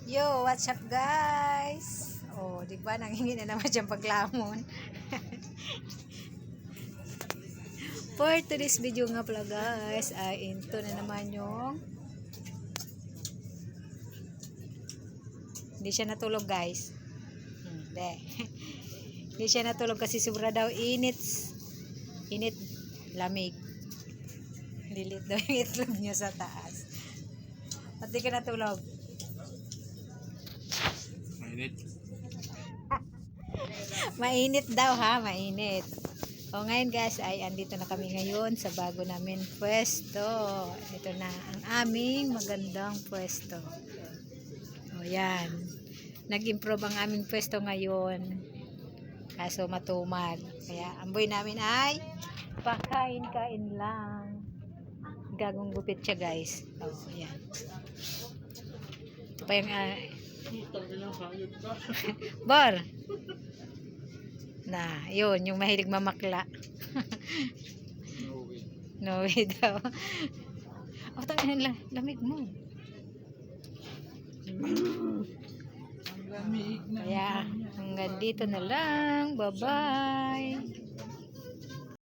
Yo, what's up guys? Oh, di ba nanghingi na naman siyang paglamon. For today's video nga pala guys, ay into na naman yung hindi siya natulog guys. Hindi. Hindi siya natulog kasi sobra daw init. Init, lamig. Lilit daw yung itlog niya sa taas. At di ka natulog. Mainit. Mainit daw ha, mainit. O ngayon guys ay andito na kami ngayon sa bago namin pwesto. Ito na ang aming magandang pwesto. O yan. Nag-improve ang aming pwesto ngayon. Kaso matumag. Kaya ang boy namin ay pakain-kain lang. Gagong gupit siya guys. O yan. Ito pa yung Bor. Na, yun, yung mahilig mamakla. No way daw. O, tangin na lamig mo. Kaya, hanggang dito na lang. Bye-bye.